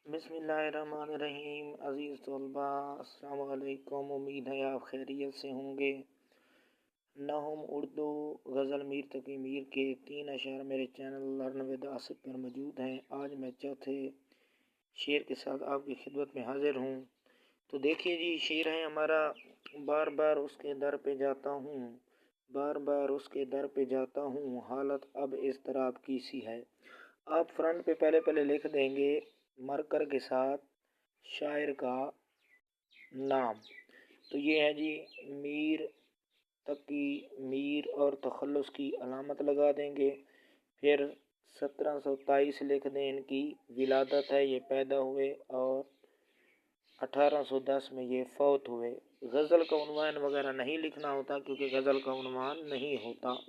बिस्मिल्लाहिर्रहमानिर्रहीम। अज़ीज़ तलबा, अस्सलामु अलैकुम। उम्मीद है आप खैरियत से होंगे। नहम उर्दू गज़ल मीर तकी मीर के 3 अशार मेरे चैनल लर्न विद आसिफ पर मौजूद हैं। आज मैं चौथे शेर के साथ आपकी खिदमत में हाजिर हूँ। तो देखिए जी, शेर है हमारा। बार बार उसके दर पे जाता हूँ, बार बार उसके दर पे जाता हूँ, हालत अब इस तरह की सी है। आप फ्रंट पे पहले लिख देंगे मरकर के साथ शायर का नाम। तो ये है जी मीर तकी मीर और तखल्लुस की अलामत लगा देंगे। फिर 1723 लिख दें, इनकी विलादत है, ये पैदा हुए, और 1810 में ये फौत हुए। गज़ल का उन्वान वगैरह नहीं लिखना होता क्योंकि गज़ल का उन्वान नहीं होता।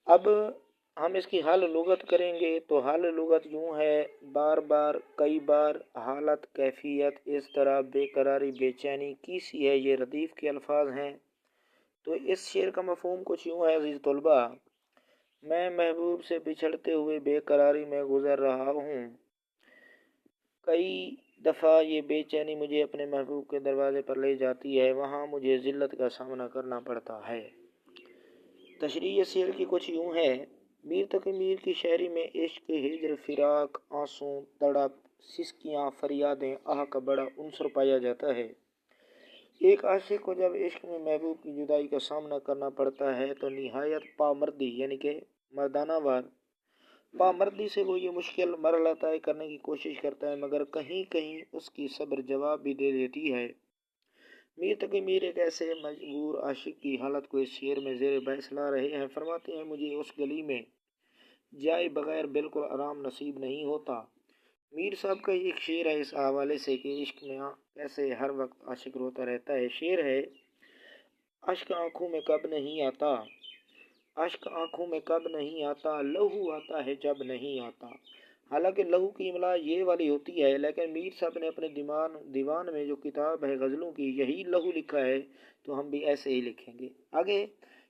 अब हम इसकी हल लुगत करेंगे। तो हल लुगत यूँ है, बार बार, कई बार, हालत, कैफियत, इस तरह, बेकरारी, बेचैनी की सी है, ये रदीफ़ के अल्फाज हैं। तो इस शेर का मफ़हूम कुछ यूँ है अज़ीज़ तलबा। मैं महबूब से बिछड़ते हुए बेकरारी में गुज़र रहा हूँ। कई दफ़ा ये बेचैनी मुझे अपने महबूब के दरवाज़े पर ले जाती है, वहाँ मुझे ज़िल्लत का सामना करना पड़ता है। तशरीह शेर की कुछ यूँ है। मीर तकी मीर की शायरी में इश्क, हिज्र, फिराक, आंसू, तड़प, सिसकियाँ, फरियादें, आह का बड़ा उन्सर पाया जाता है। एक आशिक को जब इश्क में महबूब की जुदाई का सामना करना पड़ता है तो निहायत पामर्दी यानी कि मर्दाना वार पामर्दी से वो ये मुश्किल मरहला तय करने की कोशिश करता है, मगर कहीं कहीं उसकी सब्र जवाब भी दे देती है। मीर तकी मीर एक ऐसे मजबूर आशिक की हालत को इस शेर में ज़ेर बहस ला रहे हैं। फरमाते हैं, मुझे उस गली में जाए बगैर बिल्कुल आराम नसीब नहीं होता। मीर साहब का एक शेर है इस हवाले से कि इश्क में कैसे हर वक्त आशिक रोता रहता है। शेर है, अश्क आंखों में कब नहीं आता, अश्क आंखों में कब नहीं आता, लहू आता है जब नहीं आता। हालांकि लहू की इमला ये वाली होती है, लेकिन मीर साहब ने अपने दीवान में जो किताब है गज़लों की, यही लहू लिखा है, तो हम भी ऐसे ही लिखेंगे। आगे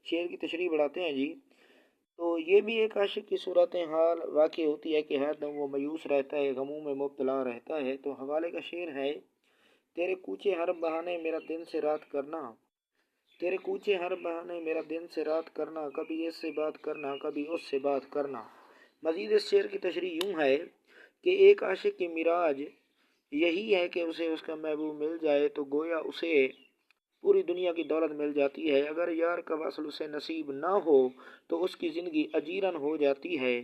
शेर की तशरीह बढ़ाते हैं जी। तो ये भी एक आशिक की सूरत हाल वाक़ई होती है कि हर दम वो मायूस रहता है, गमों में मुब्तला रहता है। तो हवाले का शेर है, तेरे कूचे हर बहाने मेरा दिन से रात करना, तेरे कूचे हर बहाने मेरा दिन से रात करना, कभी इससे बात करना, कभी उससे बात करना। मज़ीद इस शेर की तशरीह यूँ है कि एक आशिक की मिराज यही है कि उसे उसका महबूब मिल जाए तो गोया उसे पूरी दुनिया की दौलत मिल जाती है। अगर यार का वसल उसे नसीब ना हो तो उसकी ज़िंदगी अजीरन हो जाती है।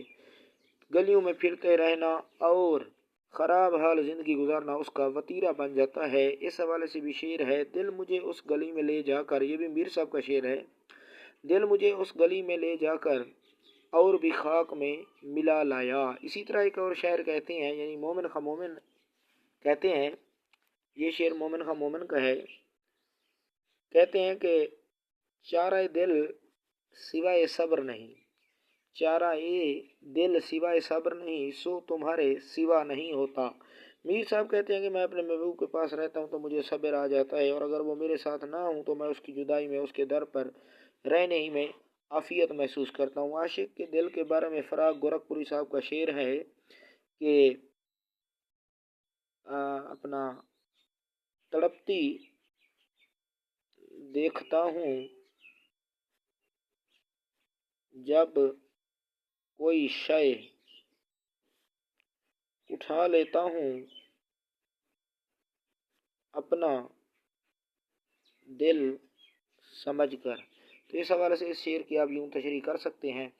गलियों में फिरते रहना और ख़राब हाल ज़िंदगी गुजारना उसका वतीरा बन जाता है। इस हवाले से भी शेर है, दिल मुझे उस गली में ले जाकर, ये भी मीर साहब का शेर है, दिल मुझे उस गली में ले जाकर और भी खाक में मिला लाया। इसी तरह एक और शायर कहते हैं, यानी मोमिन खा मोमिन कहते हैं, ये शेर मोमिन खा मोमिन का है। कहते हैं कि चारा दिल सिवाय सब्र नहीं, चारा ये दिल सिवाय सब्र नहीं, सो तुम्हारे सिवा नहीं होता। मीर साहब कहते हैं कि मैं अपने महबूब के पास रहता हूँ तो मुझे सब्र आ जाता है, और अगर वो मेरे साथ ना हूँ तो मैं उसकी जुदाई में, उसके दर पर रहने ही में आफियत महसूस करता हूँ। आशिक के दिल के बारे में फराग गोरखपुरी साहब का शेर है कि अपना तड़पती देखता हूँ जब कोई शय उठा लेता हूँ अपना दिल समझ कर। तो इस हवाले से इस शेर की आप यूँ तशरीह कर सकते हैं।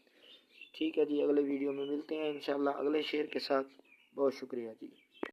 ठीक है जी, अगले वीडियो में मिलते हैं इंशाल्लाह अगले शेर के साथ। बहुत शुक्रिया जी।